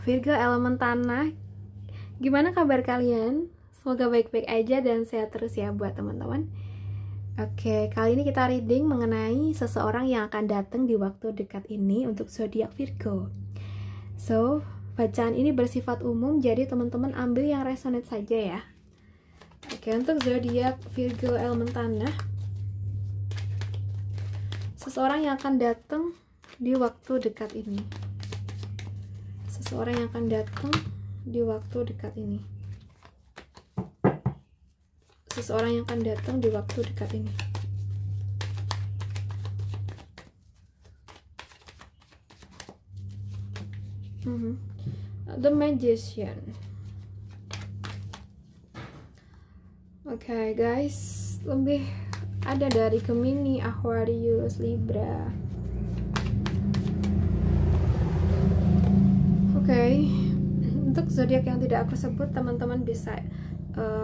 Virgo elemen tanah, gimana kabar kalian? Semoga baik-baik aja dan sehat terus ya buat teman-teman. Oke, kali ini kita reading mengenai seseorang yang akan datang di waktu dekat ini untuk zodiak Virgo. So, bacaan ini bersifat umum, jadi teman-teman ambil yang resonate saja ya. Oke, untuk zodiak Virgo elemen tanah, seseorang yang akan datang di waktu dekat ini. Seseorang yang akan datang di waktu dekat ini. Seseorang yang akan datang di waktu dekat ini. The Magician. Oke, guys, lebih ada dari Gemini, Aquarius, Libra. Oke, untuk zodiak yang tidak aku sebut, teman-teman bisa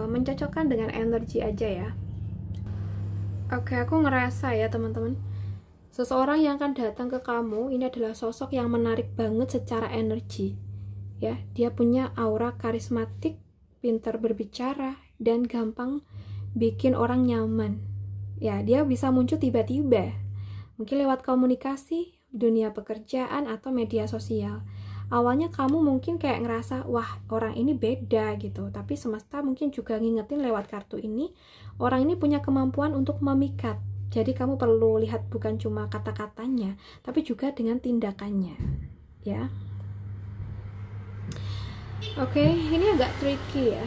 mencocokkan dengan energi aja ya. Oke, aku ngerasa ya teman-teman, seseorang yang akan datang ke kamu ini adalah sosok yang menarik banget secara energi ya. Dia punya aura karismatik, pintar berbicara, dan gampang bikin orang nyaman ya. Dia bisa muncul tiba-tiba, mungkin lewat komunikasi, dunia pekerjaan, atau media sosial. Awalnya kamu mungkin kayak ngerasa, wah orang ini beda gitu, tapi semesta mungkin juga ngingetin lewat kartu ini, orang ini punya kemampuan untuk memikat. Jadi kamu perlu lihat bukan cuma kata-katanya, tapi juga dengan tindakannya ya. Oke, ini agak tricky ya.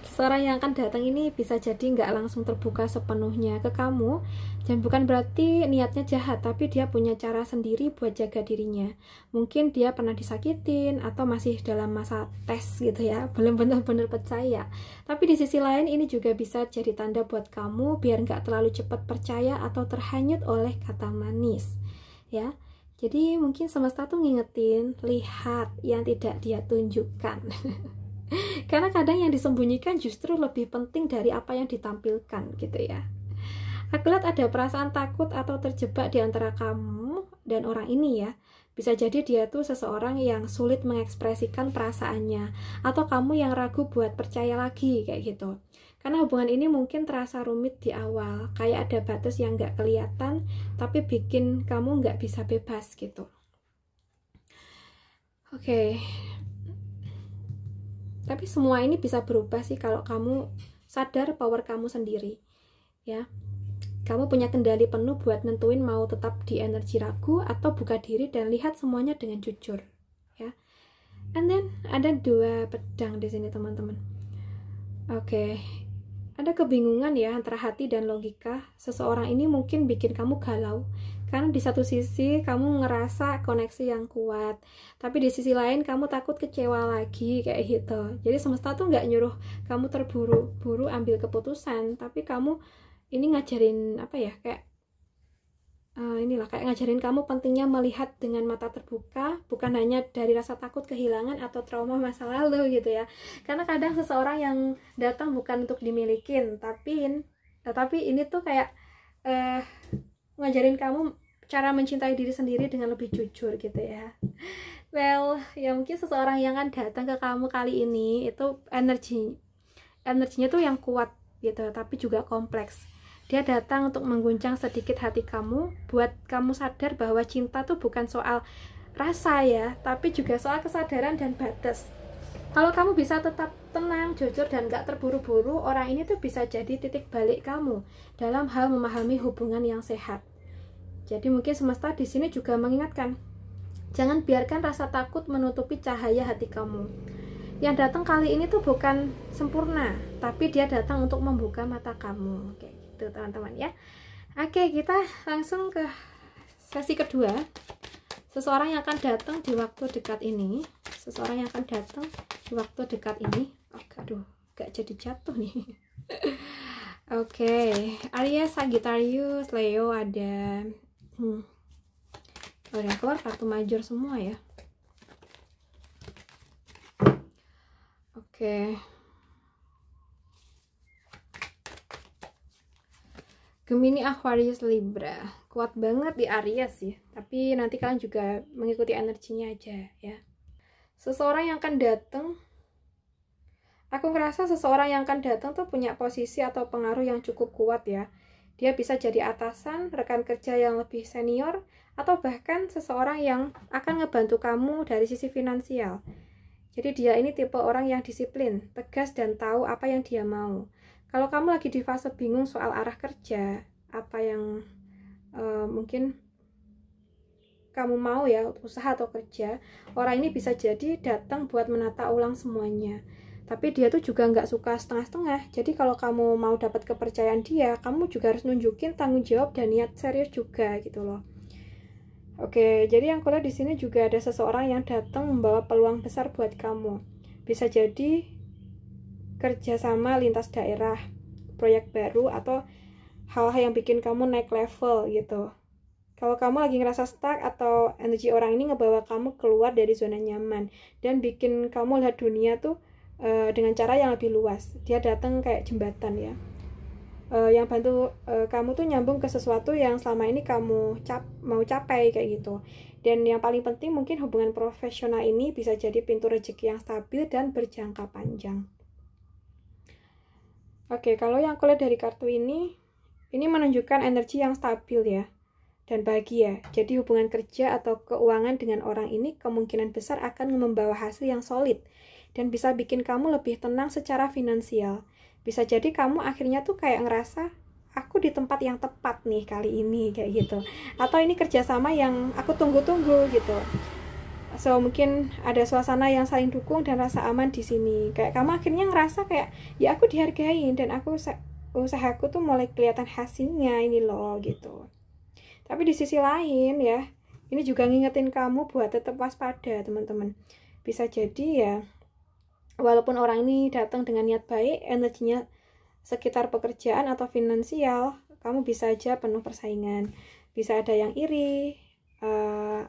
Seseorang yang akan datang ini bisa jadi nggak langsung terbuka sepenuhnya ke kamu, dan bukan berarti niatnya jahat, tapi dia punya cara sendiri buat jaga dirinya. Mungkin dia pernah disakitin atau masih dalam masa tes gitu ya, belum benar-benar percaya. Tapi di sisi lain ini juga bisa jadi tanda buat kamu biar nggak terlalu cepat percaya atau terhanyut oleh kata manis ya. Jadi mungkin semesta tuh ngingetin, lihat yang tidak dia tunjukkan. Karena kadang yang disembunyikan justru lebih penting dari apa yang ditampilkan gitu ya. Aku lihat ada perasaan takut atau terjebak di antara kamu dan orang ini ya. Bisa jadi dia tuh seseorang yang sulit mengekspresikan perasaannya, atau kamu yang ragu buat percaya lagi kayak gitu. Karena hubungan ini mungkin terasa rumit di awal, kayak ada batas yang nggak kelihatan, tapi bikin kamu nggak bisa bebas gitu. Oke. Tapi semua ini bisa berubah sih kalau kamu sadar power kamu sendiri ya. Kamu punya kendali penuh buat nentuin mau tetap di energi ragu atau buka diri dan lihat semuanya dengan jujur ya. And then ada 2 pedang di sini teman-teman. Oke. Ada kebingungan ya antara hati dan logika. Seseorang ini mungkin bikin kamu galau, karena di satu sisi kamu ngerasa koneksi yang kuat, tapi di sisi lain kamu takut kecewa lagi kayak gitu. Jadi semesta tuh nggak nyuruh kamu terburu-buru ambil keputusan, tapi kamu ini ngajarin apa ya, kayak kayak ngajarin kamu pentingnya melihat dengan mata terbuka, bukan hanya dari rasa takut kehilangan atau trauma masa lalu gitu ya. Karena kadang seseorang yang datang bukan untuk dimilikin, tapi ini tuh kayak ngajarin kamu cara mencintai diri sendiri dengan lebih jujur gitu ya. Well, ya mungkin seseorang yang akan datang ke kamu kali ini itu energinya tuh yang kuat gitu, tapi juga kompleks. Dia datang untuk mengguncang sedikit hati kamu, buat kamu sadar bahwa cinta tuh bukan soal rasa ya, tapi juga soal kesadaran dan batas. Kalau kamu bisa tetap tenang, jujur, dan gak terburu-buru, orang ini tuh bisa jadi titik balik kamu dalam hal memahami hubungan yang sehat. Jadi mungkin semesta di sini juga mengingatkan, jangan biarkan rasa takut menutupi cahaya hati kamu. Yang datang kali ini tuh bukan sempurna, tapi dia datang untuk membuka mata kamu. Oke, gitu teman-teman ya. Oke, kita langsung ke sesi kedua. Seseorang yang akan datang di waktu dekat ini. Seseorang yang akan datang di waktu dekat ini. Aduh, gak jadi jatuh nih. Oke, Aries, Sagittarius, Leo ada. Udah keluar kartu major semua ya. Oke. Gemini, Aquarius, Libra. Kuat banget di Aries ya. Tapi nanti kalian juga mengikuti energinya aja ya. seseorang yang akan datang, aku ngerasa seseorang yang akan datang tuh punya posisi atau pengaruh yang cukup kuat ya. Dia bisa jadi atasan, rekan kerja yang lebih senior, atau bahkan seseorang yang akan ngebantu kamu dari sisi finansial. Jadi dia ini tipe orang yang disiplin, tegas, dan tahu apa yang dia mau. Kalau kamu lagi di fase bingung soal arah kerja, apa yang mungkin kamu mau ya, usaha atau kerja, orang ini bisa jadi datang buat menata ulang semuanya. Tapi dia tuh juga nggak suka setengah-setengah. Jadi kalau kamu mau dapat kepercayaan dia, kamu juga harus nunjukin tanggung jawab dan niat serius juga gitu loh. Oke, jadi yang kulihat di sini juga ada seseorang yang datang membawa peluang besar buat kamu. Bisa jadi kerjasama lintas daerah, proyek baru, atau hal-hal yang bikin kamu naik level gitu. Kalau kamu lagi ngerasa stuck atau energi orang ini ngebawa kamu keluar dari zona nyaman dan bikin kamu lihat dunia tuh dengan cara yang lebih luas. Dia datang kayak jembatan ya. Yang bantu kamu tuh nyambung ke sesuatu yang selama ini kamu mau capai kayak gitu. Dan yang paling penting mungkin hubungan profesional ini bisa jadi pintu rezeki yang stabil dan berjangka panjang. Oke, kalau yang aku lihat dari kartu ini menunjukkan energi yang stabil ya dan bahagia. Jadi hubungan kerja atau keuangan dengan orang ini kemungkinan besar akan membawa hasil yang solid dan bisa bikin kamu lebih tenang secara finansial. Bisa jadi kamu akhirnya tuh kayak ngerasa aku di tempat yang tepat nih kali ini kayak gitu. Atau ini kerjasama yang aku tunggu-tunggu gitu. So mungkin ada suasana yang saling dukung dan rasa aman di sini. Kayak kamu akhirnya ngerasa kayak ya aku dihargain dan usahaku tuh mulai kelihatan hasilnya ini loh gitu. Tapi di sisi lain ya, ini juga ngingetin kamu buat tetap waspada teman-teman. Bisa jadi ya, walaupun orang ini datang dengan niat baik, energinya sekitar pekerjaan atau finansial, kamu bisa aja penuh persaingan. Bisa ada yang iri,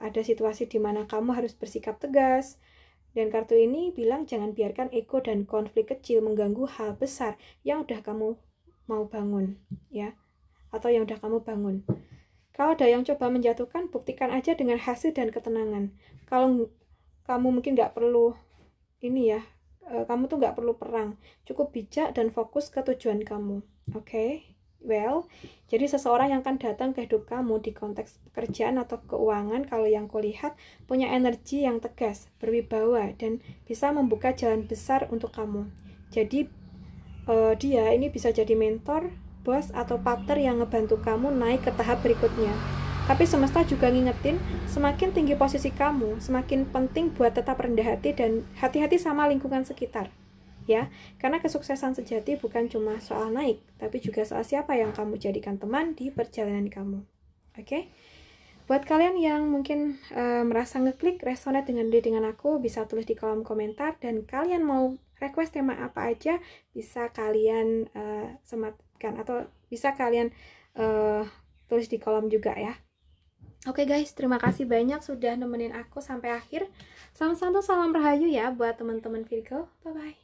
ada situasi di mana kamu harus bersikap tegas. Dan kartu ini bilang jangan biarkan ego dan konflik kecil mengganggu hal besar yang udah kamu mau bangun, ya, atau yang udah kamu bangun. Kalau ada yang coba menjatuhkan, buktikan aja dengan hasil dan ketenangan. Kalau kamu mungkin nggak perlu ini ya, kamu tuh nggak perlu perang, cukup bijak dan fokus ke tujuan kamu. Oke? Well, jadi seseorang yang akan datang ke hidup kamu di konteks pekerjaan atau keuangan, kalau yang kulihat punya energi yang tegas, berwibawa, dan bisa membuka jalan besar untuk kamu. Jadi dia ini bisa jadi mentor, bos, atau partner yang ngebantu kamu naik ke tahap berikutnya. Tapi semesta juga ngingetin, semakin tinggi posisi kamu, semakin penting buat tetap rendah hati dan hati-hati sama lingkungan sekitar. Ya, karena kesuksesan sejati bukan cuma soal naik, tapi juga soal siapa yang kamu jadikan teman di perjalanan kamu. Oke? Buat kalian yang mungkin merasa ngeklik, resonate dengan aku, bisa tulis di kolom komentar. Dan kalian mau request tema apa aja, bisa kalian sematkan atau bisa kalian tulis di kolom juga ya. Oke guys, terima kasih banyak sudah nemenin aku sampai akhir. Salam santu, salam rahayu ya buat teman-teman Virgo. Bye-bye.